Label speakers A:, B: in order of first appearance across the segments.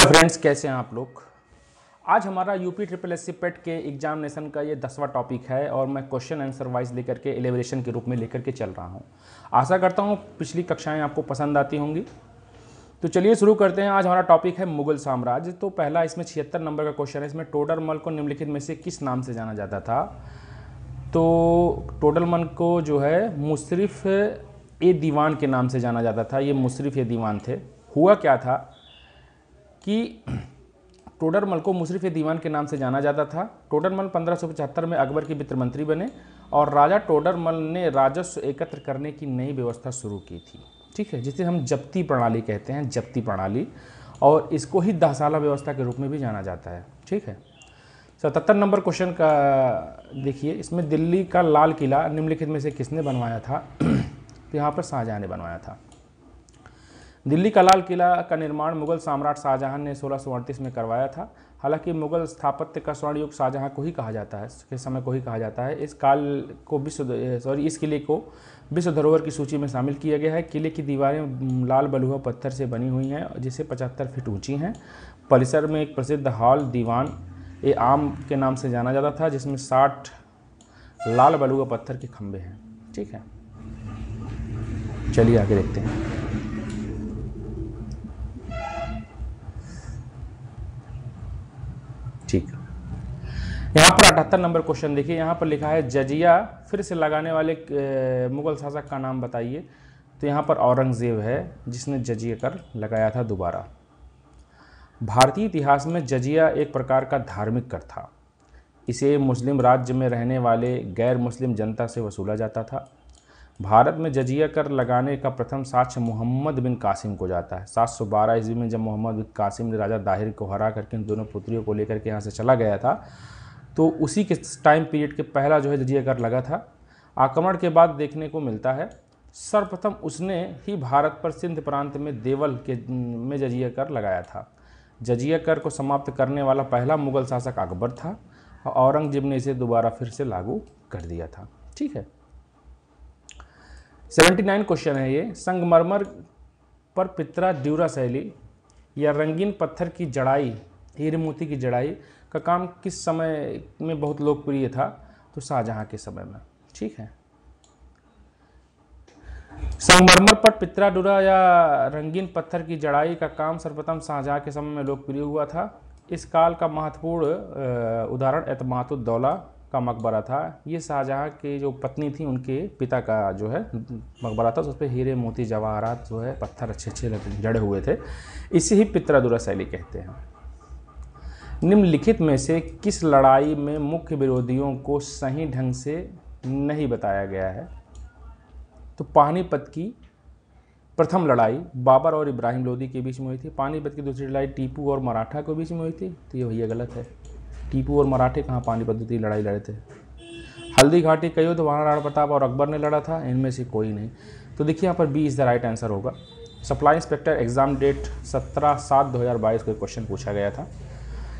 A: Hello friends, कैसे हैं आप लोग। आज हमारा यूपी ट्रिपल एस सी पेट के एग्जामिनेशन का ये 10वां टॉपिक है और मैं क्वेश्चन आंसर वाइज लेकर के एलिब्रेशन के रूप में लेकर के चल रहा हूँ। आशा करता हूँ पिछली कक्षाएं आपको पसंद आती होंगी। तो चलिए शुरू करते हैं। आज हमारा टॉपिक है मुगल साम्राज्य। तो पहला इसमें 76 नंबर का क्वेश्चन है। इसमें टोडरमल को निम्नलिखित में से किस नाम से जाना जाता था। तो टोडरमल को जो है मुशर्रफ ए दीवान के नाम से जाना जाता था। ये मुशर्रफ ए दीवान थे। हुआ क्या था कि टोडरमल को मुशर्रफ ए दीवान के नाम से जाना जाता था। टोडरमल 1575 में अकबर के वित्त मंत्री बने और राजा टोडरमल ने राजस्व एकत्र करने की नई व्यवस्था शुरू की थी। ठीक है, जिसे हम जब्ती प्रणाली कहते हैं, जब्ती प्रणाली, और इसको ही दहसाला व्यवस्था के रूप में भी जाना जाता है। ठीक है, 77 नंबर क्वेश्चन का देखिए। इसमें दिल्ली का लाल किला निम्नलिखित में से किसने बनवाया था। तो यहाँ पर शाहजहाँ ने बनवाया था। दिल्ली का लाल किला का निर्माण मुगल सम्राट शाहजहाँ ने 1638 में करवाया था। हालांकि मुगल स्थापत्य का स्वर्ण युग शाहजहाँ को ही कहा जाता है, के समय को ही कहा जाता है। इस काल को इस किले को विश्व धरोहर की सूची में शामिल किया गया है। किले की दीवारें लाल बलुआ पत्थर से बनी हुई हैं जिसे 75 फीट ऊंची हैं। परिसर में एक प्रसिद्ध हॉल दीवान ए आम के नाम से जाना जाता था, जिसमें 60 लाल बलुआ पत्थर के खंभे हैं। ठीक है, चलिए आगे देखते हैं। ठीक, यहाँ पर 78 नंबर क्वेश्चन देखिए। यहाँ पर लिखा है जजिया फिर से लगाने वाले मुगल शासक का नाम बताइए। तो यहाँ पर औरंगजेब है जिसने जजिया कर लगाया था दोबारा। भारतीय इतिहास में जजिया एक प्रकार का धार्मिक कर था। इसे मुस्लिम राज्य में रहने वाले गैर मुस्लिम जनता से वसूला जाता था। भारत में जजिया कर लगाने का प्रथम साक्ष्य मोहम्मद बिन कासिम को जाता है। 712 ईस्वी में जब मोहम्मद बिन कासिम ने राजा दाहिर को हरा करके इन दोनों पुत्रियों को लेकर के यहाँ से चला गया था, तो उसी के टाइम पीरियड के पहला जो है जजिया कर लगा था। आक्रमण के बाद देखने को मिलता है सर्वप्रथम उसने ही भारत पर सिंध प्रांत में देवल के में जजिया कर लगाया था। जजिया कर को समाप्त करने वाला पहला मुगल शासक अकबर था और औरंगजेब ने इसे दोबारा फिर से लागू कर दिया था। ठीक है, 79 क्वेश्चन है ये। संगमरमर पर पितरा ड्यूरा शैली या रंगीन पत्थर की जड़ाई, हीरे मोती की जड़ाई का काम किस समय में बहुत लोकप्रिय था। तो शाहजहाँ के समय में। ठीक है, संगमरमर पर पितरा डूरा या रंगीन पत्थर की जड़ाई का काम सर्वप्रथम शाहजहाँ के समय में लोकप्रिय हुआ था। इस काल का महत्वपूर्ण उदाहरण एतमादुद्दौला का मकबरा था। ये शाहजहाँ की जो पत्नी थी उनके पिता का जो है मकबरा था। उस पर हीरे मोती जवाहरात जो है पत्थर अच्छे जड़े हुए थे। इसे ही पितरादुरा शैली कहते हैं। निम्नलिखित में से किस लड़ाई में मुख्य विरोधियों को सही ढंग से नहीं बताया गया है। तो पानीपत की प्रथम लड़ाई बाबर और इब्राहिम लोदी के बीच में हुई थी। पानीपत की दूसरी लड़ाई टीपू और मराठा के बीच में हुई थी। तो ये भैया गलत है। टीपू और मराठे कहाँ पानीपत की लड़ाई लड़े थे। हल्दी घाटी का युद्ध महाराणा प्रताप और अकबर ने लड़ा था। इनमें से कोई नहीं। तो देखिए यहाँ पर B is the right answer होगा। सप्लाई इंस्पेक्टर एग्जाम डेट 17/7/2022 को क्वेश्चन पूछा गया था।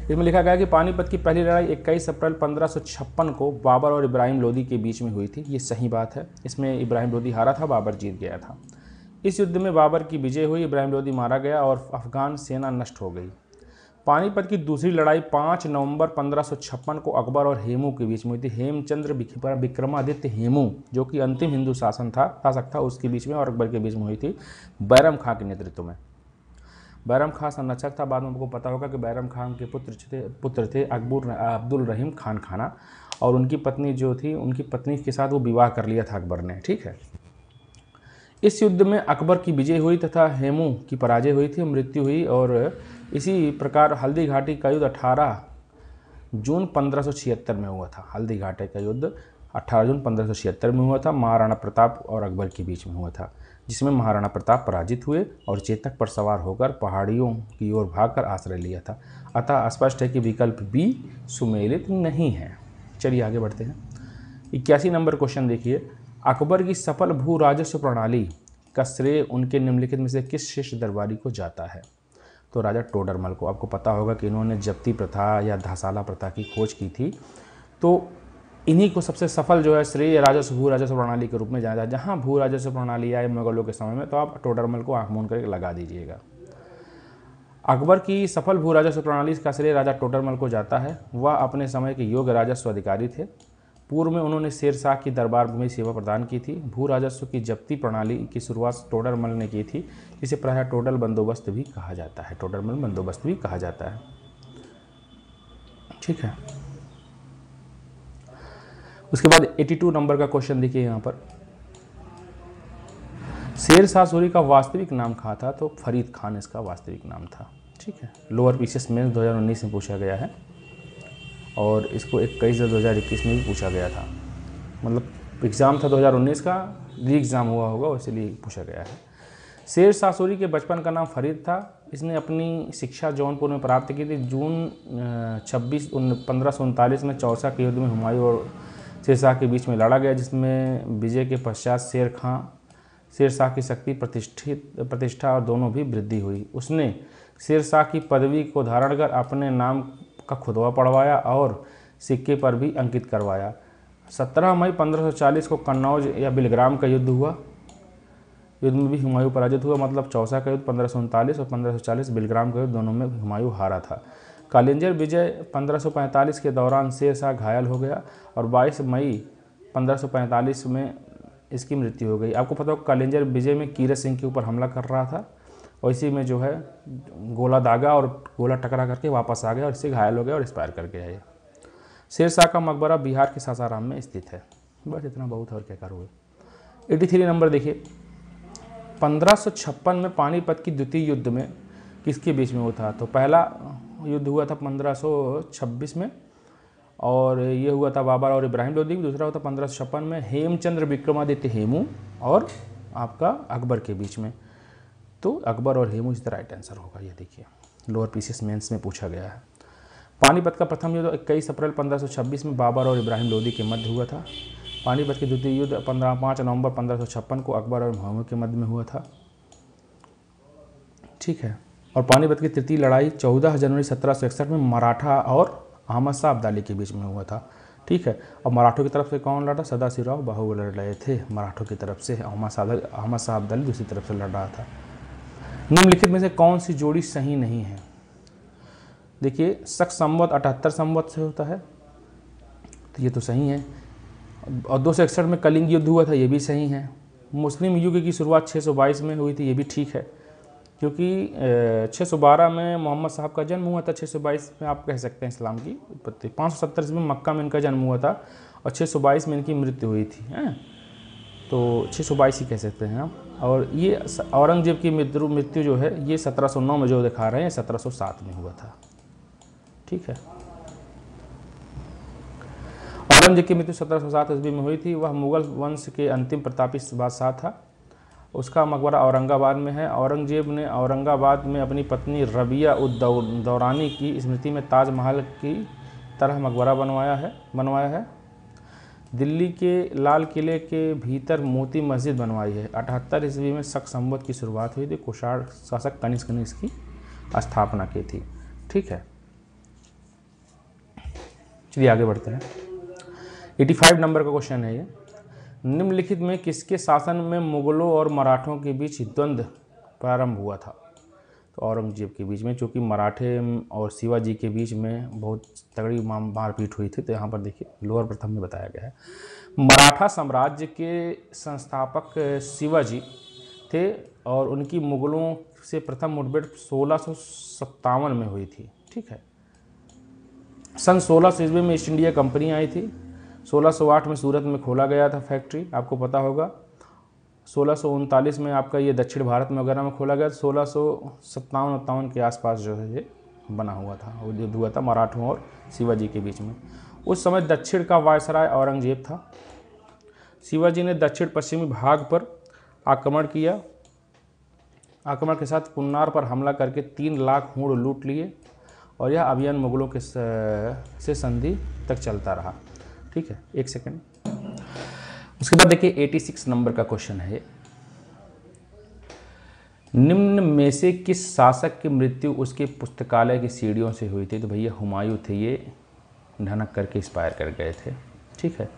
A: इसमें लिखा गया कि पानीपत की पहली लड़ाई 21 अप्रैल 1556 को बाबर और इब्राहिम लोदी के बीच में हुई थी। ये सही बात है। इसमें इब्राहिम लोदी हारा था, बाबर जीत गया था। इस युद्ध में बाबर की विजय हुई, इब्राहिम लोदी मारा गया और अफगान सेना नष्ट हो गई। पानीपत की दूसरी लड़ाई 5 नवंबर 1556 को अकबर और हेमू के बीच में हुई थी। हेमचंद्र विक्रमादित्य हेमू जो कि अंतिम हिंदू शासक था उसके बीच में और अकबर के बीच में हुई थी, बैरम खां के नेतृत्व में। बैरम खां संरक्षक था। बाद में आपको पता होगा कि बैरम खान के पुत्र थे अब्दुल रहीम खान खाना, और उनकी पत्नी जो थी उनकी पत्नी के साथ वो विवाह कर लिया था अकबर ने। ठीक है, इस युद्ध में अकबर की विजय हुई तथा हेमू की पराजय हुई थी, मृत्यु हुई। और इसी प्रकार हल्दी घाटी का युद्ध 18 जून 1576 में हुआ था। हल्दी घाटी का युद्ध 18 जून 1576 में हुआ था। महाराणा प्रताप और अकबर के बीच में हुआ था, जिसमें महाराणा प्रताप पराजित हुए और चेतक पर सवार होकर पहाड़ियों की ओर भागकर आश्रय लिया था। अतः स्पष्ट है कि विकल्प बी सुमेलित नहीं है। चलिए आगे बढ़ते हैं। 81 नंबर क्वेश्चन देखिए। अकबर की सफल भू राजस्व प्रणाली का श्रेय उनके निम्नलिखित में से किस शीर्ष दरबारी को जाता है। तो राजा टोडरमल को। आपको पता होगा कि इन्होंने जब्ती प्रथा या धसाला प्रथा की खोज की थी। तो इन्हीं को सबसे सफल जो है श्रेय राजस्व भू राजस्व प्रणाली के रूप में जाना जाता है। जहाँ भू राजस्व प्रणाली आए मुगलों के समय में, तो आप टोडरमल को आंख मूंद करके लगा दीजिएगा। अकबर की सफल भू राजस्व प्रणाली का श्रेय राजा टोडरमल को जाता है। वह अपने समय के योग्य राजस्व अधिकारी थे। पूर्व में उन्होंने शेर शाह की दरबार में सेवा प्रदान की थी। भू राजस्व की जब्ती प्रणाली की शुरुआत टोडरमल ने की थी, जिसे प्रायः टोडल बंदोबस्त भी कहा जाता है। टोडरमल बंदोबस्त भी कहा जाता है। ठीक है। उसके बाद 82 नंबर का क्वेश्चन देखिए यहाँ पर, शेर शाह सूरी का वास्तविक नाम क्या था? तो फरीद खान इसका वास्तविक नाम था। ठीक है। लोअर पीसीएस मेंस 2019 में पूछा गया है और इसको 21/2021 में भी पूछा गया था। मतलब एग्ज़ाम था 2019 का, री एग्ज़ाम हुआ होगा इसलिए पूछा गया है। शेर शाह सूरी के बचपन का नाम फरीद था। इसने अपनी शिक्षा जौनपुर में प्राप्त की थी। जून 26 1539 में चौसा के युद्ध में हुमायूं और शेर शाह के बीच में लड़ा गया, जिसमें विजय के पश्चात शेर शाह की शक्ति प्रतिष्ठा और दोनों भी वृद्धि हुई। उसने शेर शाह की पदवी को धारण कर अपने नाम का खुतबा पढ़वाया और सिक्के पर भी अंकित करवाया। 17 मई 1540 को कन्नौज या बिलग्राम का युद्ध हुआ। युद्ध में भी हुमायूं पराजित हुआ। मतलब चौसा का युद्ध 1539 और 1540 बिलग्राम का युद्ध, दोनों में हुमायूं हारा था। कालिंजर विजय 1545 के दौरान शेर शाह घायल हो गया और 22 मई 1545 में इसकी मृत्यु हो गई। आपको पता हो कालिंजर विजय में कीरत सिंह के ऊपर हमला कर रहा था और इसी में जो है गोला दागा और गोला टकरा करके वापस आ गया और इससे घायल हो गया और एक्सपायर कर गया। ये शेर शाह का मकबरा बिहार के सासाराम में स्थित है। बस इतना बहुत और क्या करोगे। 83 नंबर देखिए, 1556 में पानीपत की द्वितीय युद्ध में किसके बीच में हुआ था? तो पहला युद्ध हुआ था 1526 में और ये हुआ था बाबर और इब्राहिम लोदी। दूसरा हुआ था 1556 में हेमचंद्र विक्रमादित्य हेमू और आपका अकबर के बीच में। तो अकबर और हेमू इस द राइट आंसर होगा। ये देखिए लोअर पीसीएस मेंस में पूछा गया है। पानीपत का प्रथम युद्ध 21 अप्रैल 1526 में बाबर और इब्राहिम लोदी के मध्य हुआ था। पानीपत के द्वितीय युद्ध 5 नवंबर 1556 को अकबर और मुहम्मद के मध्य में हुआ था। ठीक है। और पानीपत की तृतीय लड़ाई 14 जनवरी 1761 में मराठा और अहमद शाह अब्दाली के बीच में हुआ था। ठीक है। और मराठों की तरफ से कौन लड़ा? सदाशिवराव बाहू लड़ रहे थे मराठों की तरफ से। अहमद शाह अब्दाली दूसरी तरफ से लड़ रहा था। निम्नलिखित में से कौन सी जोड़ी सही नहीं है? देखिए शक संवत 78 संवत से होता है, तो ये तो सही है। और 261 में कलिंग युद्ध हुआ था, ये भी सही है। मुस्लिम युग की शुरुआत 622 में हुई थी, ये भी ठीक है, क्योंकि 612 में मोहम्मद साहब का जन्म हुआ था। 622 में आप कह सकते हैं इस्लाम की उत्पत्ति। 570 में मक्का में इनका जन्म हुआ था और 622 में इनकी मृत्यु हुई थी। हैं, तो 622 ही कह सकते हैं आप। और ये औरंगजेब की मृत्यु जो है ये 1709 में जो दिखा रहे हैं 1707 में हुआ था। ठीक है। औरंगजेब की मृत्यु 1707 ईस्वी में हुई थी। वह मुगल वंश के अंतिम प्रतापी बादशाह था। उसका मकबरा औरंगाबाद में है। औरंगजेब ने औरंगाबाद में अपनी पत्नी रबिया उद दौरानी की स्मृति में ताजमहल की तरह मकबरा बनवाया है। दिल्ली के लाल किले के भीतर मोती मस्जिद बनवाई है। 78 ईस्वी में शक संवत की शुरुआत हुई थी। कुषाण शासक कनिष्क ने इसकी स्थापना की थी। ठीक है। चलिए आगे बढ़ते हैं। 85 नंबर का क्वेश्चन है ये। निम्नलिखित में किसके शासन में मुगलों और मराठों के बीच द्वंद्व प्रारंभ हुआ था? तो औरंगजेब के बीच में, चूँकि मराठे और शिवाजी के बीच में बहुत तगड़ी मारपीट हुई थी। तो यहाँ पर देखिए लोअर प्रथम में बताया गया है। मराठा साम्राज्य के संस्थापक शिवाजी थे और उनकी मुगलों से प्रथम मुठभेड़ 1657 में हुई थी। ठीक है। सन 1600 ईस्वी में ईस्ट इंडिया कंपनी आई थी। 1608 में सूरत में खोला गया था फैक्ट्री, आपको पता होगा। 1639 में आपका ये दक्षिण भारत में वगैरह में खोला गया। 1657 के आसपास जो है ये बना हुआ था। वो युद्ध हुआ था मराठों और शिवाजी के बीच में। उस समय दक्षिण का वायसराय औरंगजेब था। शिवाजी ने दक्षिण पश्चिमी भाग पर आक्रमण किया। आक्रमण के साथ कुन्नार पर हमला करके 3 लाख ऊँट लूट लिए और यह अभियान मुगलों के से संधि तक चलता रहा। ठीक है, एक सेकंड। उसके बाद देखिए 86 नंबर का क्वेश्चन है। निम्न में से किस शासक की मृत्यु उसके पुस्तकालय की सीढ़ियों से हुई थी? तो भैया हुमायूं थे, ये ढनक करके एक्सपायर कर गए थे। ठीक है।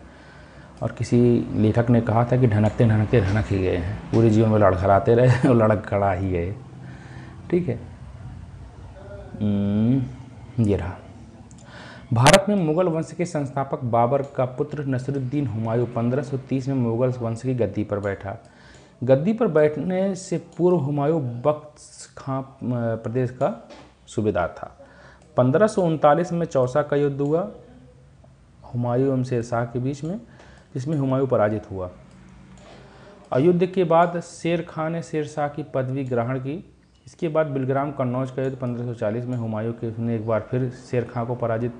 A: और किसी लेखक ने कहा था कि ढनकते ढनकते ढनक ही गए हैं, पूरे जीवन में लड़खड़ाते रहे और लड़खड़ा ही गए। ठीक है। ये रहा। भारत में मुगल वंश के संस्थापक बाबर का पुत्र नसरुद्दीन हुमायूं 1530 में मुगल वंश की गद्दी पर बैठा। गद्दी पर बैठने से पूर्व हुमायूं बख्श खां प्रदेश का सूबेदार था। 1539 में चौसा का युद्ध हुआ हुमायूं एवं शेरशाह के बीच में, जिसमें हुमायूं पराजित हुआ। युद्ध के बाद शेर खां ने शेरशाह की पदवी ग्रहण की। इसके बाद बिलग्राम कन्नौज का युद्ध 1540 में हुमायूं ने एक बार फिर शेर खां को पराजित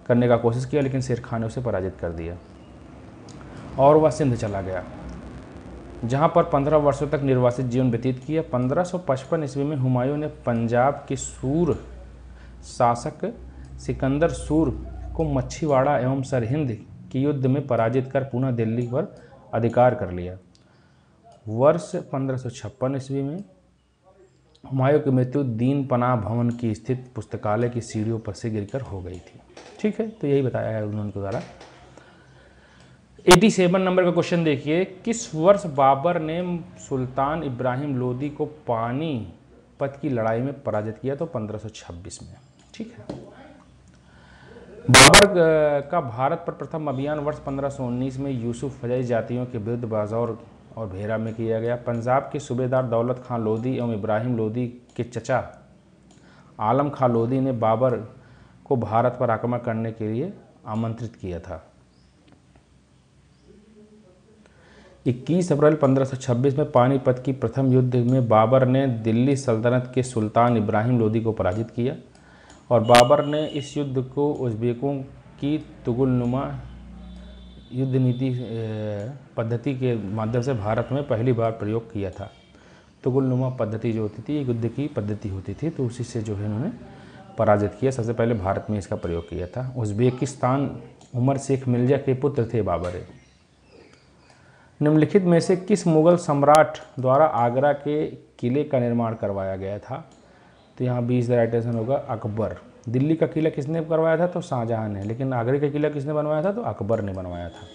A: करने का कोशिश किया, लेकिन शेर खां ने उसे पराजित कर दिया और वह सिंध चला गया, जहां पर 15 वर्षों तक निर्वासित जीवन व्यतीत किया। 1555 ईस्वी में हुमायूं ने पंजाब के सूर शासक सिकंदर सूर को मच्छीवाड़ा एवं सरहिंद के युद्ध में पराजित कर पुनः दिल्ली पर अधिकार कर लिया। वर्ष 1556 ईस्वी में हुमायूं की मृत्यु दीन पनाह भवन की स्थित पुस्तकालय की सीढ़ियों पर से गिरकर हो गई थी। ठीक है, तो यही बताया है उन्होंने द्वारा। 87 नंबर का क्वेश्चन देखिए, किस वर्ष बाबर ने सुल्तान इब्राहिम लोदी को पानीपत की लड़ाई में पराजित किया? तो 1526 में। ठीक है। बाबर का भारत पर प्रथम अभियान वर्ष 1519 में यूसुफ फजाई जातियों के विरुद्ध बाजौर और भेरा में किया गया। पंजाब के सूबेदार दौलत खां लोदी एवं इब्राहिम लोदी के चचा आलम खां लोदी ने बाबर को भारत पर आक्रमण करने के लिए आमंत्रित किया था। 21 अप्रैल 1526 में पानीपत की प्रथम युद्ध में बाबर ने दिल्ली सल्तनत के सुल्तान इब्राहिम लोदी को पराजित किया और बाबर ने इस युद्ध को उज़्बेकों की तुगुलनुमा युद्ध नीति पद्धति के माध्यम से भारत में पहली बार प्रयोग किया था। तुगुलनुमा पद्धति जो होती थी, ये युद्ध की पद्धति होती थी, तो उसी से जो है इन्होंने पराजित किया। सबसे पहले भारत में इसका प्रयोग किया था। उज़्बेकिस्तान उमर शेख मिर्जा के पुत्र थे बाबर। निम्नलिखित में से किस मुगल सम्राट द्वारा आगरा के किले का निर्माण करवाया गया था? तो यहाँ 20 राइट आंसर होगा अकबर। दिल्ली का किला किसने करवाया था? तो शाहजहां ने। लेकिन आगरा का किला किसने बनवाया था? तो अकबर ने बनवाया था।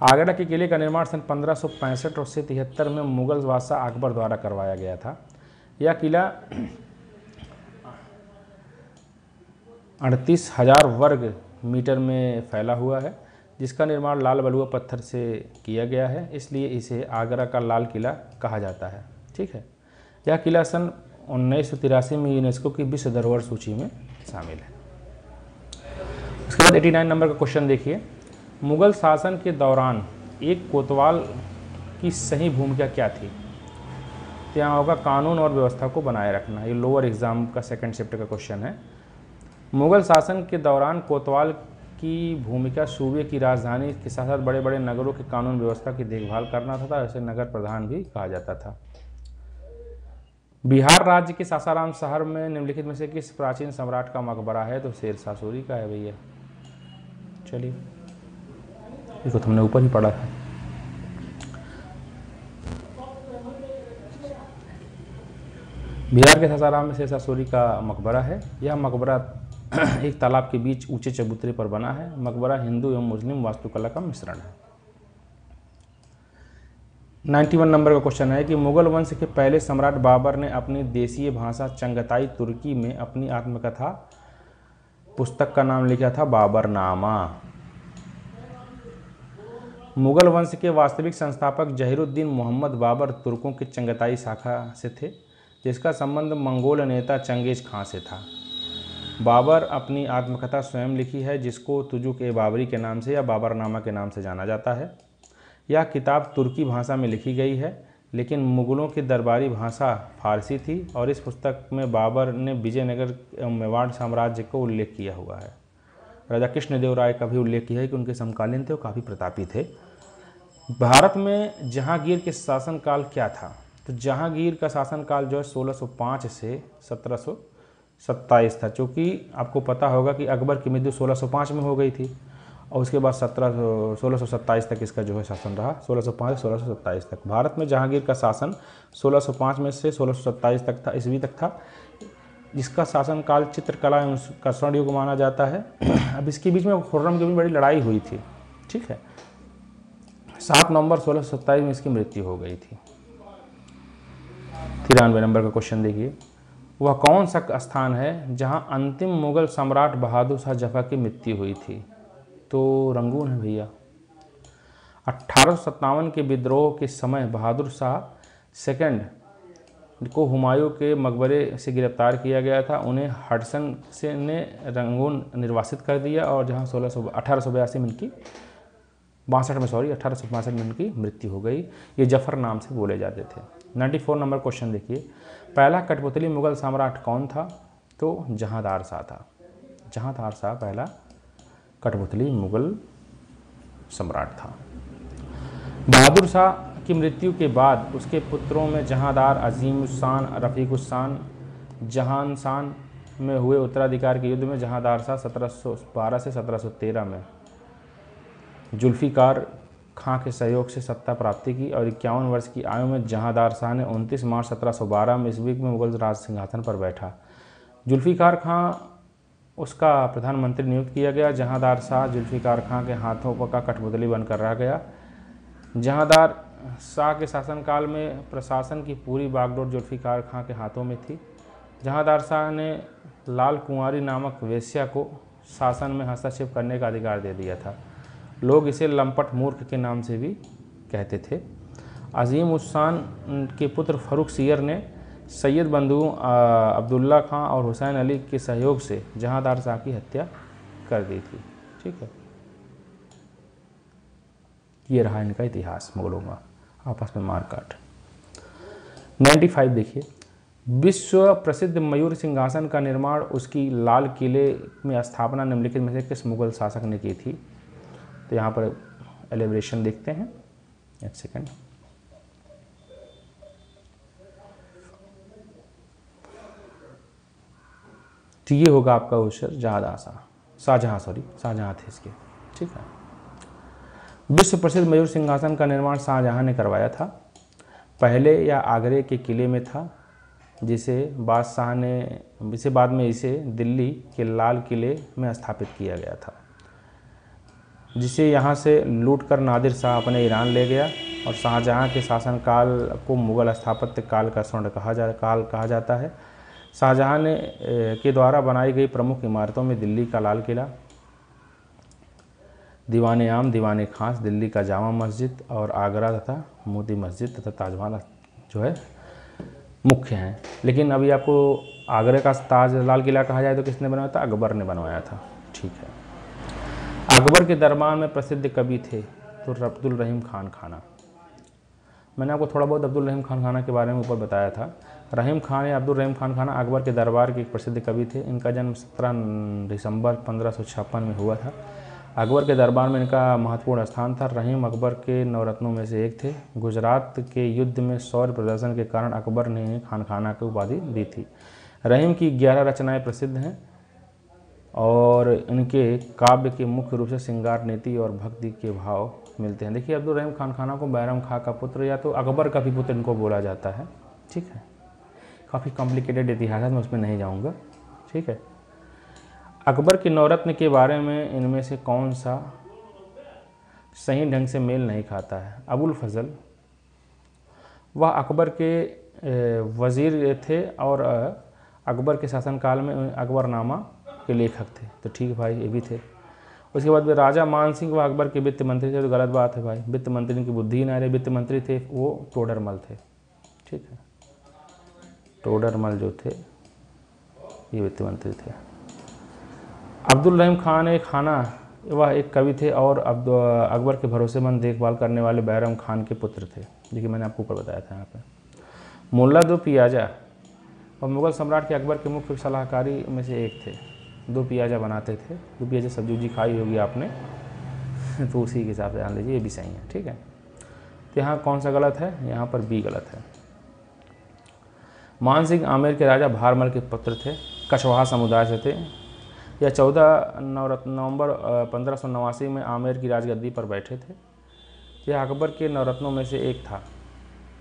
A: आगरा के किले का निर्माण सन 1565 और 73 में मुगल बादशाह अकबर द्वारा करवाया गया था। यह किला 38,000 वर्ग मीटर में फैला हुआ है, जिसका निर्माण लाल बलुआ पत्थर से किया गया है, इसलिए इसे आगरा का लाल किला कहा जाता है। ठीक है। यह किला सन 1983 में यूनेस्को की विश्व धरोहर सूची में शामिल है। उसके बाद 89 नंबर का क्वेश्चन देखिए, मुगल शासन के दौरान एक कोतवाल की सही भूमिका क्या थी? तो यहाँ होगा कानून और व्यवस्था को बनाए रखना। ये लोअर एग्जाम का सेकंड चैप्टर का क्वेश्चन है। मुगल शासन के दौरान कोतवाल की भूमिका सूबे की राजधानी के साथ साथ बड़े बड़े नगरों के कानून व्यवस्था की देखभाल करना था। ऐसे नगर प्रधान भी कहा जाता था। बिहार राज्य के सासाराम शहर में निम्नलिखित में से किस प्राचीन सम्राट का मकबरा है? तो शेरशाह सूरी का है भैया। चलिए, इसको तुमने ऊपर ही पढ़ा था। बिहार के सासाराम में शेरशाह सूरी का मकबरा है। यह मकबरा एक तालाब के बीच ऊंचे चबूतरे पर बना है। मकबरा हिंदू एवं मुस्लिम वास्तुकला का मिश्रण है। 91 नंबर का क्वेश्चन है कि मुगल वंश के पहले सम्राट बाबर ने अपनी देशीय भाषा चंगताई तुर्की में अपनी आत्मकथा पुस्तक का नाम लिखा था बाबरनामा। मुगल वंश के वास्तविक संस्थापक जहीरुद्दीन मोहम्मद बाबर तुर्कों की चंगताई शाखा से थे, जिसका संबंध मंगोल नेता चंगेज खां से था। बाबर अपनी आत्मकथा स्वयं लिखी है, जिसको तुजुक ए बाबरी के नाम से या बाबरनामा के नाम से जाना जाता है। यह किताब तुर्की भाषा में लिखी गई है, लेकिन मुगलों की दरबारी भाषा फारसी थी और इस पुस्तक में बाबर ने विजयनगर एवं मेवाड़ साम्राज्य को उल्लेख किया हुआ है। राजा कृष्णदेव राय का भी उल्लेख किया है कि उनके समकालीन थे और काफ़ी प्रतापी थे। भारत में जहांगीर के शासनकाल क्या था? तो जहांगीर का शासनकाल जो है 1605 से 1727 था, क्योंकि आपको पता होगा कि अकबर की मृत्यु 1605 में हो गई थी और उसके बाद 1627 तक इसका जो है शासन रहा। 1605 से 1627 तक भारत में जहांगीर का शासन 1605 में से 1627 तक था, ईस्वी तक था। जिसका शासनकाल चित्रकला का स्वर्ण युग माना जाता है। अब इसके बीच में खुर्रम की भी बड़ी लड़ाई हुई थी। ठीक है। 7 नवंबर 1627 में इसकी मृत्यु हो गई थी। 93 नंबर का क्वेश्चन देखिए, वह कौन सा स्थान है जहां अंतिम मुगल सम्राट बहादुर शाह जफ़र की मृत्यु हुई थी? तो रंगून है भैया। 1857 के विद्रोह के समय बहादुर शाह सेकंड को हुमायूं के मकबरे से गिरफ्तार किया गया था। उन्हें हडसन से ने रंगून निर्वासित कर दिया और जहां 1882 में इनकी 1862 में इनकी मृत्यु हो गई। ये जफ़र नाम से बोले जाते थे। 94 नंबर क्वेश्चन देखिए, पहला कठपुतली मुगल सम्राट कौन था? तो जहांदार शाह था। जहांदार शाह पहला कठपुतली मुगल सम्राट था। बहादुर शाह की मृत्यु के बाद उसके पुत्रों में जहांदार, अजीमुस्सान, रफ़ीकुस्सान, जहानशान में हुए उत्तराधिकार के युद्ध में जहांदार शाह 1712 से 1713 में जुल्फ़िकार खां के सहयोग से सत्ता प्राप्ति की और 51 वर्ष की आयु में जहांदार शाह ने 29 मार्च 1712 में ईस्वी में मुगल राज सिंहासन पर बैठा। जुल्फ़िकार खां उसका प्रधानमंत्री नियुक्त किया गया। जहांदार शाह जुल्फ़िकार खां के हाथों का कठपुतली बनकर रह गया। जहांदार शाह के शासनकाल में प्रशासन की पूरी बागडोर जुल्फ़िकार खां के हाथों में थी। जहांदार शाह ने लाल कुंवारी नामक वेश्या को शासन में हस्तक्षेप करने का अधिकार दे दिया था। लोग इसे लंपट मूर्ख के नाम से भी कहते थे। अजीमुस्सान के पुत्र फर्रुख सियर ने सैयद बंधु अब्दुल्ला खां और हुसैन अली के सहयोग से जहांदार शाह की हत्या कर दी थी। ठीक है, ये रहा इनका इतिहास मुगलों का आपस में मारकाट। 95 देखिए, विश्व प्रसिद्ध मयूर सिंहासन का निर्माण उसकी लाल किले में स्थापना निम्नलिखित में से किस मुगल शासक ने की थी? तो यहाँ पर एलिब्रेशन देखते हैं, एक सेकेंड। तो ये होगा आपका उत्तर शाहजहां थे इसके। ठीक है, विश्व प्रसिद्ध मयूर सिंहासन का निर्माण शाहजहां ने करवाया था। पहले यह आगरे के किले में था, जिसे बाद में इसे दिल्ली के लाल किले में स्थापित किया गया था, जिसे यहाँ से लूटकर नादिर शाह अपने ईरान ले गया। और शाहजहां के शासनकाल को मुगल स्थापत्य काल का स्वर्ण कहा जाता है। शाहजहां के द्वारा बनाई गई प्रमुख इमारतों में दिल्ली का लाल किला, दीवाने आम, दीवाने खास, दिल्ली का जामा मस्जिद और आगरा तथा मोती मस्जिद तथा ताजमहल जो है मुख्य हैं। लेकिन अभी आपको आगरा का लाल किला कहा जाए तो किसने बनवाया था? अकबर ने बनवाया था। ठीक है, अकबर के दरबार में प्रसिद्ध कवि थे तो अब्दुल रहीम खान खाना। मैंने आपको थोड़ा बहुत अब्दुल रहीम खान खाना के बारे में ऊपर बताया था। रहीम खान या अब्दुल रहीम खान खाना अकबर के दरबार के एक प्रसिद्ध कवि थे। इनका जन्म 17 दिसंबर 1556 में हुआ था। अकबर के दरबार में इनका महत्वपूर्ण स्थान था। रहीम अकबर के नवरत्नों में से एक थे। गुजरात के युद्ध में शौर्य प्रदर्शन के कारण अकबर ने इन्हें खान खाना की उपाधि दी थी। रहीम की 11 रचनाएं प्रसिद्ध हैं और इनके काव्य के मुख्य रूप से श्रृंगार, नीति और भक्ति के भाव मिलते हैं। देखिए, अब्दुल रहीम खान खाना को बैरम खां का पुत्र या तो अकबर का भी पुत्र इनको बोला जाता है। ठीक है, काफ़ी कॉम्प्लिकेटेड इतिहास है, मैं उसमें नहीं जाऊंगा। ठीक है, अकबर के नवरत्न के बारे में इनमें से कौन सा सही ढंग से मेल नहीं खाता है? अबुल फजल, वह अकबर के वज़ीर थे और अकबर के शासनकाल में अकबरनामा के लेखक थे। तो ठीक है भाई, ये भी थे। उसके बाद राजा मान सिंह, वह अकबर के वित्त मंत्री थे। तो गलत बात है भाई, वित्त मंत्री की बुद्धि ना रहे। वित्त मंत्री थे वो टोडरमल थे। ठीक है, टोडरमल जो थे ये वित्त मंत्री थे। अब्दुल रहीम खान खाना, वह एक कवि थे और अकबर के भरोसेमंद देखभाल करने वाले बैरम खान के पुत्र थे। देखिए, मैंने आपको ऊपर बताया था। यहाँ पे मुल्ला दो पियाजा और मुगल सम्राट के अकबर के मुख्य सलाहकारी में से एक थे। दो पियाजा बनाते थे। दो पियाजा सब्जी जी खाई होगी आपने तो उसी के हिसाब से जान लीजिए, ये भी सही है। ठीक है, तो यहाँ कौन सा गलत है? यहाँ पर बी गलत है। मान सिंह आमेर के राजा भारमल के पुत्र थे, कछवाहा समुदाय से थे। यह 14 नवंबर 1589 में आमेर की राजगद्दी पर बैठे थे। यह अकबर के नवरत्नों में से एक था।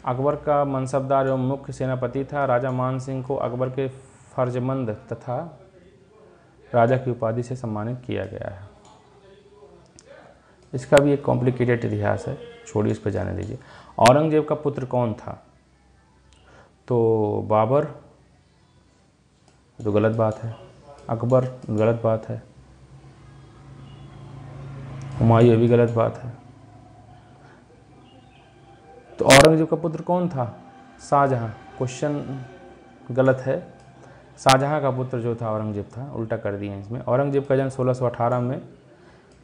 A: अकबर का मनसबदार एवं मुख्य सेनापति था। राजा मान सिंह को अकबर के फर्जमंद तथा राजा की उपाधि से सम्मानित किया गया है। इसका भी एक कॉम्प्लिकेटेड इतिहास है, छोड़िए, इस पर जाने दीजिए। औरंगजेब का पुत्र कौन था? तो बाबर, तो गलत बात है। अकबर गलत बात है। हुमायूं ये भी गलत बात है। तो औरंगजेब का पुत्र कौन था? शाहजहां। क्वेश्चन गलत है। शाहजहां का पुत्र जो था औरंगजेब था, उल्टा कर दिए इसमें। औरंगजेब का जन्म 1618 में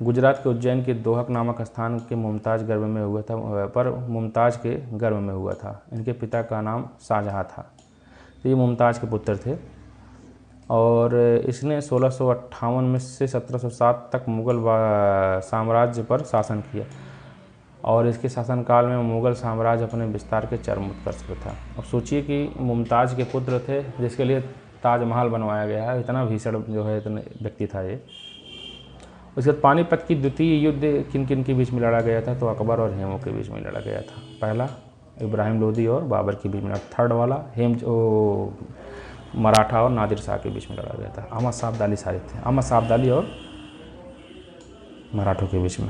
A: गुजरात के उज्जैन के दोहक नामक स्थान के मुमताज़ गर्भ में हुआ था, पर मुमताज़ के गर्भ में हुआ था। इनके पिता का नाम शाहजहां था, तो ये मुमताज़ के पुत्र थे। और इसने 1658 में से 1707 तक मुग़ल साम्राज्य पर शासन किया, और इसके शासनकाल में मुग़ल साम्राज्य अपने विस्तार के चरम उत्कर्ष पर था। अब सोचिए कि मुमताज़ के पुत्र थे, जिसके लिए ताजमहल बनवाया गया है, इतना भीषण जो है इतने व्यक्ति था ये। उसके बाद पानीपत की द्वितीय युद्ध किन किन के बीच में लड़ा गया था? तो अकबर और हेमू के बीच में लड़ा गया था। पहला इब्राहिम लोदी और बाबर के बीच में, थर्ड वाला मराठा और नादिर शाह के बीच में लड़ा गया था। अहमद शाह अब्दाली सारे थे, अहमद शाह अब्दाली और मराठों के बीच में।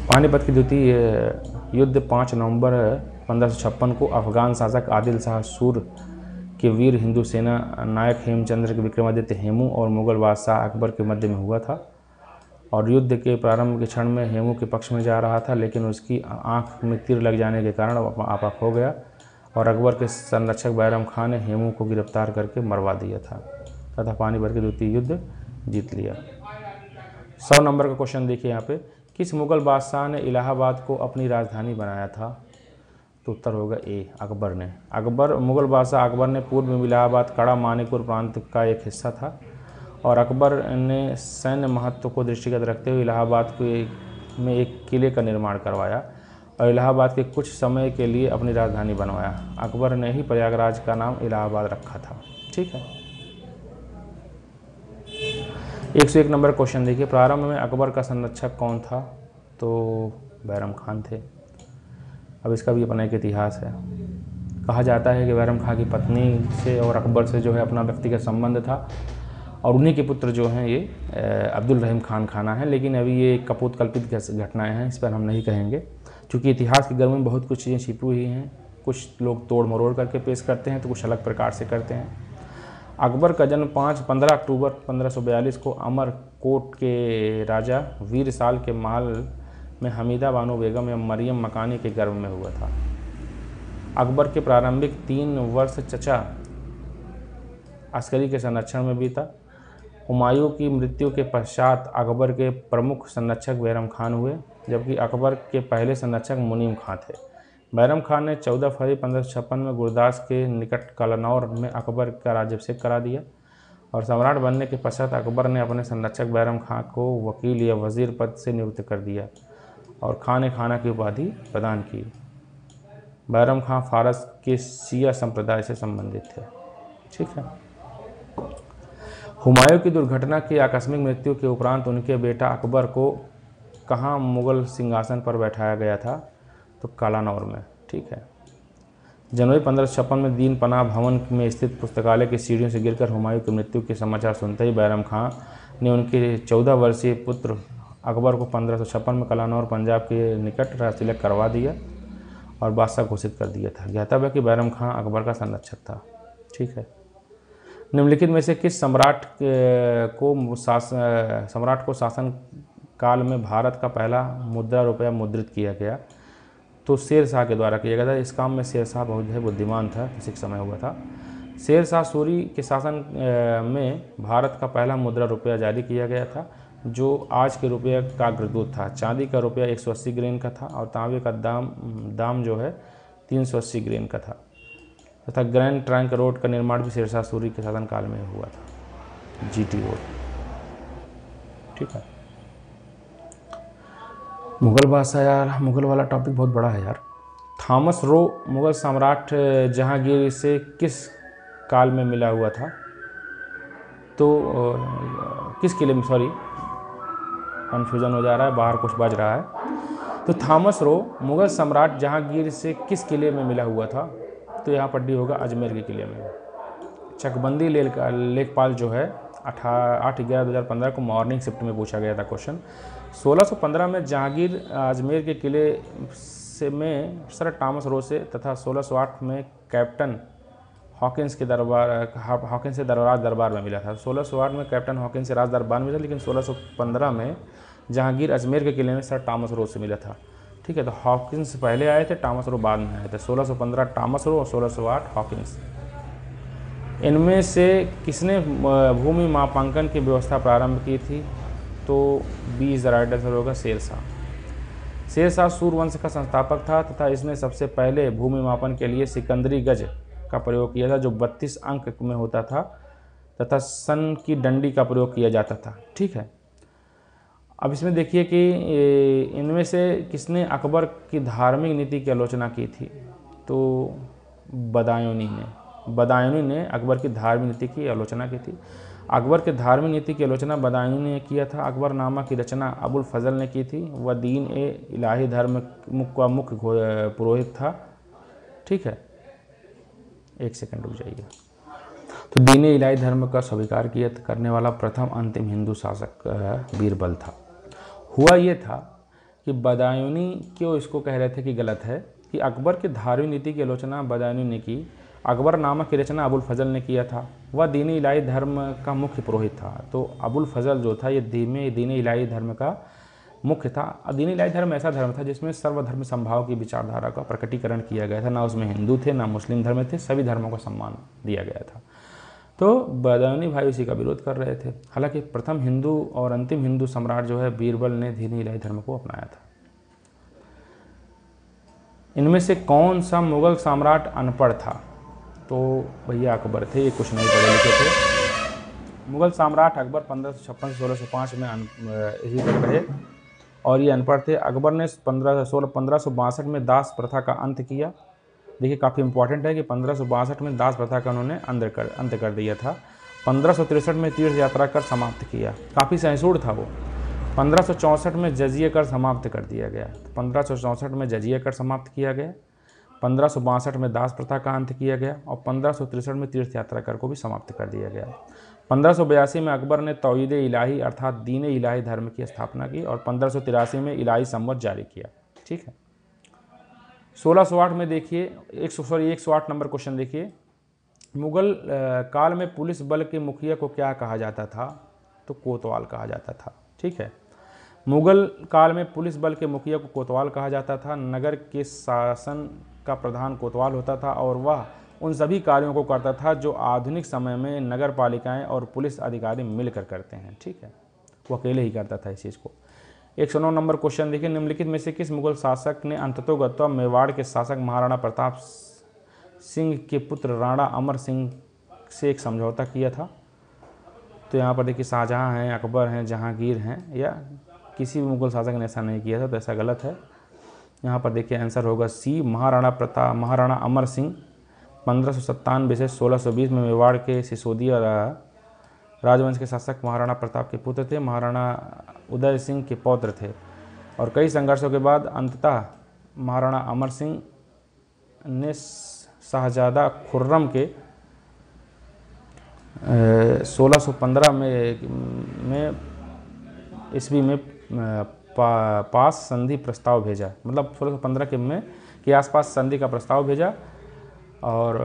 A: पानीपत की द्वितीय युद्ध 5 नवंबर 1556 को अफगान शासक आदिल शाह सूर के वीर हिंदू सेना नायक हेमचंद्र के विक्रमादित्य हेमू और मुग़ल बादशाह अकबर के मध्य में हुआ था। और युद्ध के प्रारंभ के क्षण में हेमू के पक्ष में जा रहा था, लेकिन उसकी आंख में तीर लग जाने के कारण आपा खो गया, और अकबर के संरक्षक बैरम खान ने हेमू को गिरफ्तार करके मरवा दिया था तथा पानीपत के द्वितीय युद्ध जीत लिया। 100 नंबर का क्वेश्चन देखिए यहाँ पे, किस मुग़ल बादशाह ने इलाहाबाद को अपनी राजधानी बनाया था? तो उत्तर होगा ए, अकबर ने। मुग़ल बादशाह अकबर ने पूर्व में इलाहाबाद कड़ा मानिकपुर प्रांत का एक हिस्सा था, और अकबर ने सैन्य महत्व को दृष्टिगत रखते हुए इलाहाबाद में एक किले का निर्माण करवाया और इलाहाबाद के कुछ समय के लिए अपनी राजधानी बनवाया। अकबर ने ही प्रयागराज का नाम इलाहाबाद रखा था। ठीक है। 101 नंबर क्वेश्चन देखिए, प्रारंभ में अकबर का संरक्षक कौन था? तो बैरम खान थे। अब इसका भी अपना एक इतिहास है। कहा जाता है कि बैरम खान की पत्नी से और अकबर से जो है अपना व्यक्तिगत संबंध था, और उन्हीं के पुत्र जो हैं ये अब्दुल रहीम खान खाना है। लेकिन अभी ये कपोत कल्पित घटनाएं हैं, इस पर हम नहीं कहेंगे, क्योंकि इतिहास की गर्भ में बहुत कुछ चीज़ें छिपी हुई हैं। कुछ लोग तोड़ मरोड़ करके पेश करते हैं, तो कुछ अलग प्रकार से करते हैं। अकबर का जन्म 15 अक्टूबर 1542 को अमरकोट के राजा वीर साल के महल में हमीदा बानो बेगम या मरियम मकानी के गर्भ में हुआ था। अकबर के प्रारंभिक 3 वर्ष चचा अस्करी के संरक्षण में बीता। हुमायूं की मृत्यु के पश्चात अकबर के प्रमुख संरक्षक बैरम खान हुए, जबकि अकबर के पहले संरक्षक मुनीम खां थे। बैरम खान ने 14 फरवरी 1556 में गुरदास के निकट कलनौर में अकबर का राज्याभिषेक करा दिया, और सम्राट बनने के पश्चात अकबर ने अपने संरक्षक बैरम खां को वकील या वजीर पद से नियुक्त कर दिया और खान खाना की उपाधि प्रदान की। बैरम खां फारस के शिया संप्रदाय से संबंधित थे। ठीक है। हुमायूं की दुर्घटना की आकस्मिक मृत्यु के उपरांत उनके बेटा अकबर को कहाँ मुग़ल सिंहासन पर बैठाया गया था? तो कालानौर में। ठीक है। जनवरी 1556 में दीन पनाह भवन में स्थित पुस्तकालय की सीढ़ियों से गिरकर हुमायूं की मृत्यु के समाचार सुनते ही बैरम खां ने उनके 14 वर्षीय पुत्र अकबर को 1556 में कलानौर पंजाब के निकट राजतिलक करवा दिया और बादशाह घोषित कर दिया था। ज्ञातव्य है कि बैरम खां अकबर का संरक्षक था। ठीक है। निम्नलिखित में से किस सम्राट को शासन काल में भारत का पहला मुद्रा रुपया मुद्रित किया गया? तो शेर शाह के द्वारा किया गया था। इस काम में शेर शाह बहुत बुद्धिमान था, किसी समय हुआ था। शेर शाह सूरी के शासन में भारत का पहला मुद्रा रुपया जारी किया गया था, जो आज के रुपये का अग्रदूत था। चांदी का रुपया 180 ग्रेन का था, और तांबे का दाम जो है 380 ग्रेन का था, तथा ग्रैंड ट्रंक रोड का निर्माण भी शेर शाह सूरी के शासनकाल में हुआ था, जीटी रोड। ठीक है। मुग़ल बादशाह, यार मुग़ल वाला टॉपिक बहुत बड़ा है यार। थॉमस रो मुग़ल सम्राट जहांगीर से किस काल में मिला हुआ था? तो किस किले में, सॉरी कन्फ्यूज़न हो जा रहा है, बाहर कुछ बज रहा है। तो थॉमस रो मुग़ल सम्राट जहांगीर से किस किले में मिला हुआ था? तो यहाँ पर डी होगा अजमेर के किले में। चकबंदी लेखपाल जो है 8/11/2015 को मॉर्निंग शिफ्ट में पूछा गया था क्वेश्चन। 1615 में जहांगीर अजमेर के किले में सर थॉमस रो से तथा 1608 में कैप्टन हॉकिंस से दरबार में मिला था। 1608 में कैप्टन हॉकिंस से राज दरबार में मिला, लेकिन 1615 में जहांगीर अजमेर के किले में सर टॉमस रो से मिला था। ठीक है, तो हॉकिंस पहले आए थे, टॉमस रो बाद में आए थे। 1615 टॉमस रो और 1608 हॉकिंस। इनमें से किसने भूमि मापांकन की व्यवस्था प्रारंभ की थी? तो B is the right answer होगा शेरशाह। शेरशाह सूर्यवंश का संस्थापक था तथा इसने सबसे पहले भूमि मापन के लिए सिकंदरी गज का प्रयोग किया था, जो 32 अंक में होता था, तथा सन की डंडी का प्रयोग किया जाता था। ठीक है, अब इसमें देखिए कि इनमें से किसने अकबर की धार्मिक नीति की आलोचना की थी? तो बदायूनी ने अकबर की धार्मिक नीति की आलोचना की थी। अकबर के धार्मिक नीति की आलोचना बदायूनी ने किया था। अकबरनामा की रचना अबुल फजल ने की थी। वह दीन ए इलाही धर्म का मुख्य पुरोहित था। ठीक है, एक सेकंड रुक जाइए। तो दीन ए इलाही धर्म का स्वीकार किया करने वाला प्रथम अंतिम हिंदू शासक बीरबल था। हुआ ये था कि बदायूनी क्यों इसको कह रहे थे कि गलत है कि अकबर की धार्मिक नीति की आलोचना बदायूनी ने की, अकबरनामा की रचना अबुल फजल ने किया था। वह दीन इलाही धर्म का मुख्य पुरोहित था। तो अबुल फजल जो था ये दीन इलाही धर्म का मुख्य था। दीन इलाही धर्म ऐसा धर्म था जिसमें सर्वधर्म संभाव की विचारधारा का प्रकटीकरण किया गया था। ना उसमें हिंदू थे, ना मुस्लिम धर्म थे, सभी धर्मों का सम्मान दिया गया था। तो बदायूनी भाई उसी का विरोध कर रहे थे। हालांकि प्रथम हिंदू और अंतिम हिंदू सम्राट जो है बीरबल ने दीन इलाही धर्म को अपनाया था। इनमें से कौन सा मुगल सम्राट अनपढ़ था? तो भैया अकबर थे, ये कुछ नहीं पढ़े लिखे थे। मुगल सम्राट अकबर 1556 से 1605 में ईस्वी तक रहे और ये अनपढ़ थे। अकबर ने 1562 में दास प्रथा का अंत किया। देखिए काफ़ी इंपॉर्टेंट है कि 1562 में दास प्रथा का उन्होंने अंत कर दिया था। 1563 में तीर्थ यात्रा कर समाप्त किया, काफ़ी सहिष्णु था वो। 1564 में जजिया कर समाप्त कर दिया गया। 1564 में जजिया कर समाप्त किया गया। 1562 में दास प्रथा का अंत किया गया और 1563 में तीर्थ यात्रा कर को भी समाप्त कर दिया गया। 1582 में अकबर ने तौहीद इलाही अर्थात दीन इलाही धर्म की स्थापना की और 1583 में इलाही संवत जारी किया। ठीक है, 1608 में देखिए 108 नंबर क्वेश्चन देखिए, मुगल काल में पुलिस बल के मुखिया को क्या कहा जाता था? तो कोतवाल कहा जाता था। ठीक है, मुगल काल में पुलिस बल के मुखिया को कोतवाल कहा जाता था। नगर के शासन का प्रधान कोतवाल होता था और वह उन सभी कार्यों को करता था जो आधुनिक समय में नगर पालिकाएँ और पुलिस अधिकारी मिलकर करते हैं। ठीक है, वो अकेले ही करता था इस चीज़ को। 109 नंबर क्वेश्चन देखिए, निम्नलिखित में से किस मुगल शासक ने अंततोगत्वा मेवाड़ के शासक महाराणा प्रताप सिंह के पुत्र राणा अमर सिंह से एक समझौता किया था? तो यहाँ पर देखिए शाहजहाँ हैं, अकबर हैं, जहांगीर हैं, या किसी भी मुगल शासक ने ऐसा नहीं किया था, तो ऐसा गलत है। यहाँ पर देखिए आंसर होगा सी, महाराणा अमर सिंह 1597 से 1620 में मेवाड़ के सिसोदिया राजवंश के शासक महाराणा प्रताप के पुत्र थे। महाराणा उदय सिंह के पौत्र थे और कई संघर्षों के बाद अंततः महाराणा अमर सिंह ने शाहजादा खुर्रम के 1615 में ईस्वी में पास संधि प्रस्ताव भेजा, मतलब 1615 के आसपास संधि का प्रस्ताव भेजा और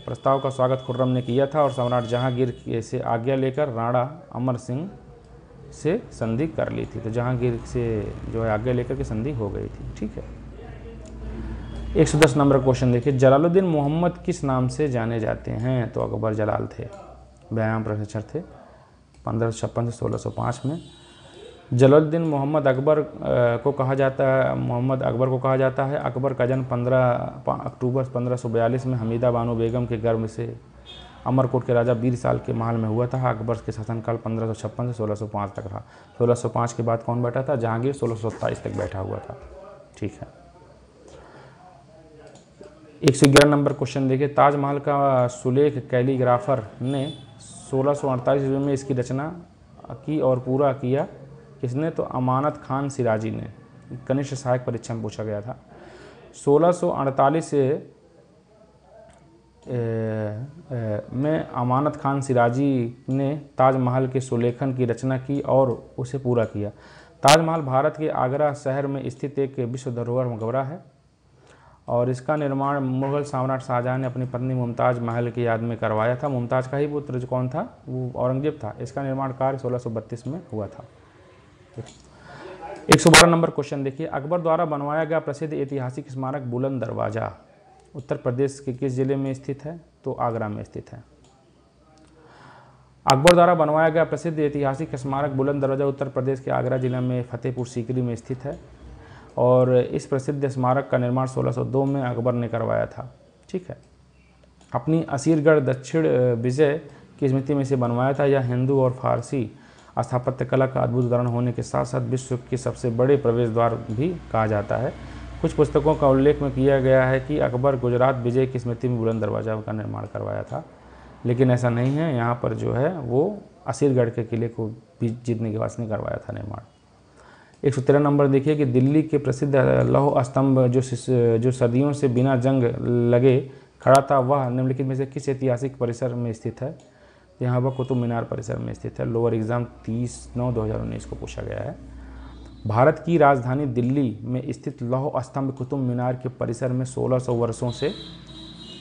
A: प्रस्ताव का स्वागत खुर्रम ने किया था और सम्राट जहांगीर से आज्ञा लेकर राणा अमर सिंह से संधि कर ली थी। तो जहांगीर से जो है आज्ञा लेकर के संधि हो गई थी। ठीक है, 110 नंबर क्वेश्चन देखिए, जलालुद्दीन मोहम्मद किस नाम से जाने जाते हैं? तो अकबर जलाल थे, व्यायाम प्रशिक्षक थे 1556 से 1605 में। जलालुद्दीन मोहम्मद अकबर को कहा जाता है। अकबर का जन्म 15 अक्टूबर 1542 में हमीदा बानो बेगम के गर्भ से अमरकोट के राजा बीरसाल के महल में हुआ था। अकबर के शासनकाल 1556 से 1605 तक रहा। 1605 के बाद कौन बैठा था? जहांगीर 1627 तक बैठा हुआ था। ठीक है, 111 नंबर क्वेश्चन देखिए, ताजमहल का सुलेख कैलीग्राफर ने 1648 ईस्वी में इसकी रचना की और पूरा किया किसने? तो अमानत खान सिराजी ने। कनिष्ठ सहायक परीक्षा में पूछा गया था। 1648 में अमानत खान सिराजी ने ताजमहल के सुलेखन की रचना की और उसे पूरा किया। ताजमहल भारत के आगरा शहर में स्थित एक विश्व धरोहर मकबरा है और इसका निर्माण मुग़ल सम्राट शाहजहाँ ने अपनी पत्नी मुमताज़ महल की याद में करवाया था। मुमताज़ का ही पुत्र जो कौन था, वो औरंगजेब था। इसका निर्माण कार्य 1632 में हुआ था। 112 नंबर क्वेश्चन देखिए, अकबर द्वारा बनवाया गया प्रसिद्ध ऐतिहासिक स्मारक बुलंद दरवाज़ा उत्तर प्रदेश के किस जिले में स्थित है? तो आगरा में स्थित है। अकबर द्वारा बनवाया गया प्रसिद्ध ऐतिहासिक स्मारक बुलंद दरवाज़ा उत्तर प्रदेश के आगरा जिला में फतेहपुर सीकरी में स्थित है और इस प्रसिद्ध स्मारक का निर्माण 1602 में अकबर ने करवाया था। ठीक है। अपनी असीरगढ़ दक्षिण विजय की स्मृति में से बनवाया था। यह हिंदू और फारसी स्थापत्य कला का अद्भुत उदाहरण होने के साथ साथ विश्व के सबसे बड़े प्रवेश द्वार भी कहा जाता है। कुछ पुस्तकों का उल्लेख में किया गया है कि अकबर गुजरात विजय की स्मृति में बुलंद दरवाज़ा का निर्माण करवाया था, लेकिन ऐसा नहीं है। यहाँ पर जो है वो असीरगढ़ के किले को भी जीतने के वास्ते करवाया था निर्माण। 113 नंबर देखिए कि दिल्ली के प्रसिद्ध लौह स्तंभ जो सदियों से बिना जंग लगे खड़ा था, वह निम्नलिखित में से किस ऐतिहासिक परिसर में स्थित है? यहाँ वह कुतुब मीनार परिसर में स्थित है। लोअर एग्जाम 30/9/2019 को पूछा गया है। भारत की राजधानी दिल्ली में स्थित लौह स्तंभ कुतुब मीनार के परिसर में 1600 वर्षों से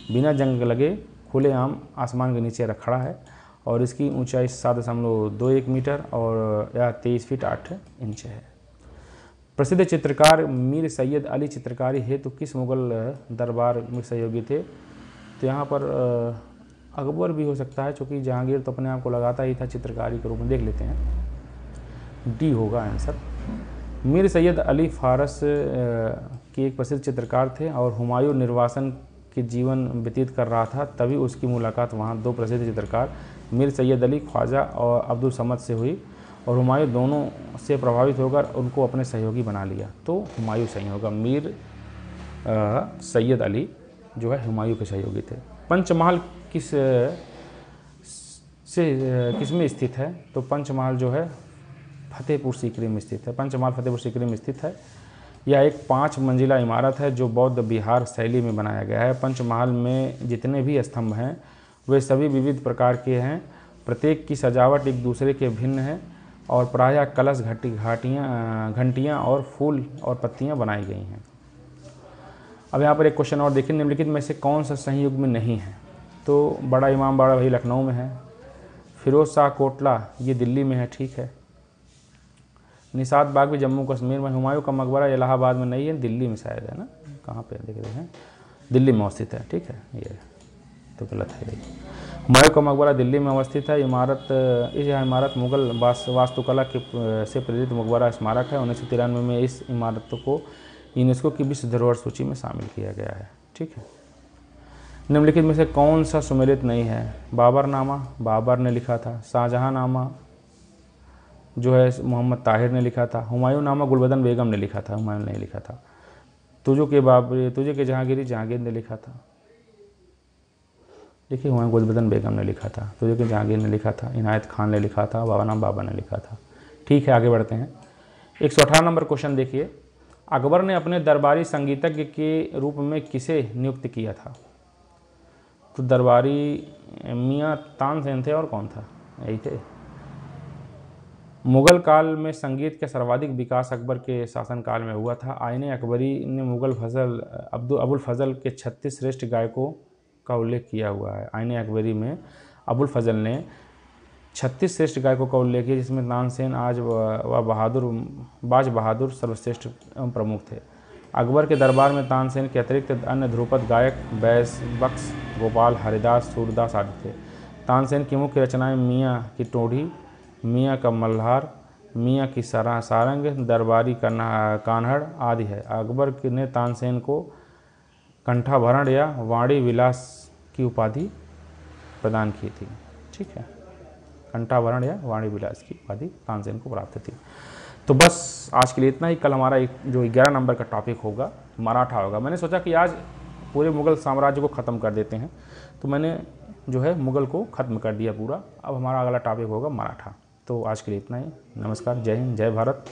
A: बिना जंग लगे खुलेआम आसमान के नीचे खड़ा है और इसकी ऊंचाई 7.21 मीटर और या 23 फीट 8 इंच है। प्रसिद्ध चित्रकार मीर सैयद अली चित्रकारी हेतु किस मुगल दरबार में सहयोगी थे? तो यहाँ पर अकबर भी हो सकता है, क्योंकि जहांगीर तो अपने आप को लगाता ही था चित्रकारी के रूप में। देख लेते हैं, डी होगा आंसर। मीर सैयद अली फारस के एक प्रसिद्ध चित्रकार थे और हुमायूं निर्वासन के जीवन व्यतीत कर रहा था, तभी उसकी मुलाकात वहाँ दो प्रसिद्ध चित्रकार मीर सैयद अली ख्वाजा और अब्दुल समद से हुई और हुमायूं दोनों से प्रभावित होकर उनको अपने सहयोगी बना लिया। तो हुमायूं सही होगा। मीर सैयद अली जो है हुमायूं के सहयोगी थे। पंचमहल किस में स्थित है? तो पंचमहल जो है फतेहपुर सीकरी में स्थित है। पंचमहल फतेहपुर सीकरी में स्थित है। यह एक 5 मंजिला इमारत है जो बौद्ध विहार शैली में बनाया गया है। पंचमहल में जितने भी स्तंभ हैं वे सभी विविध प्रकार के हैं। प्रत्येक की सजावट एक दूसरे के भिन्न है और प्रायः कलश घंटियाँ और फूल और पत्तियाँ बनाई गई हैं। अब यहाँ पर एक क्वेश्चन और देखिए, निम्नलिखित में से कौन सा संयुग में नहीं है? तो बड़ा इमाम बाड़ा वही लखनऊ में है। फिरोज शाह कोटला ये दिल्ली में है। ठीक है। निशात बाग भी जम्मू कश्मीर में। हुमायूं का मकबरा इलाहाबाद में नहीं है, दिल्ली में शायद है ना। कहाँ पे देख रहे हैं? दिल्ली में अवस्थित है। ठीक है, ये तो गलत है। हुमायूं का मकबरा दिल्ली में अवस्थित है। यह इमारत मुगल वास्तुकला से प्रेरित मकबरा स्मारक है। 1993 में इस इमारत को यूनेस्को की विश्व धरोहर सूची में शामिल किया गया है। ठीक है। निम्नलिखित में से कौन सा सुमेलित नहीं है? बाबरनामा बाबर ने लिखा था। शाहजहाँ नामा जो है मोहम्मद ताहिर ने लिखा था। हुमायूं नामा गुलबदन बेगम ने लिखा था, हुमायूं ने नहीं लिखा था। तुझे के जहांगीरी जहांगीर ने लिखा था। देखिए, हुमायूं गुलबदन बेगम ने लिखा था। तुझे के जहांगीर ने लिखा था। इनायत खान ने लिखा था। बाबा नाम बाबा ने लिखा था। ठीक है, आगे बढ़ते हैं। 118 नंबर क्वेश्चन देखिए, अकबर ने अपने दरबारी संगीतज्ञ के रूप में किसे नियुक्त किया था? तो दरबारी मियाँ तानसेन थे और कौन था? यही थे। मुग़ल काल में संगीत का सर्वाधिक विकास अकबर के शासनकाल में हुआ था। आईने अकबरी ने अबुल फजल के 36 श्रेष्ठ गायकों का उल्लेख किया हुआ है। आईने अकबरी में अबुल फजल ने 36 श्रेष्ठ गायकों का उल्लेख किया, जिसमें तानसेन बाज बहादुर सर्वश्रेष्ठ एवं प्रमुख थे। अकबर के दरबार में तानसेन के अतिरिक्त अन्य ध्रुपद गायक बैस बख्श, गोपाल, हरिदास, सूरदास आदि थे। तानसेन की मुख्य रचनाएं मियाँ की टोढ़ी, मियाँ का मल्हार, मियाँ की सारंग, दरबारी कान्हड़ आदि है। अकबर ने तानसेन को कंठाभरण या वाणी विलास की उपाधि प्रदान की थी। ठीक है, कंठाभरण या वाणी विलास की उपाधि तानसेन को प्राप्त थी। तो बस आज के लिए इतना ही। कल हमारा जो 11 नंबर का टॉपिक होगा मराठा होगा। मैंने सोचा कि आज पूरे मुग़ल साम्राज्य को ख़त्म कर देते हैं, तो मैंने जो है मुग़ल को ख़त्म कर दिया पूरा। अब हमारा अगला टॉपिक होगा मराठा। तो आज के लिए इतना ही। नमस्कार, जय हिंद, जय भारत।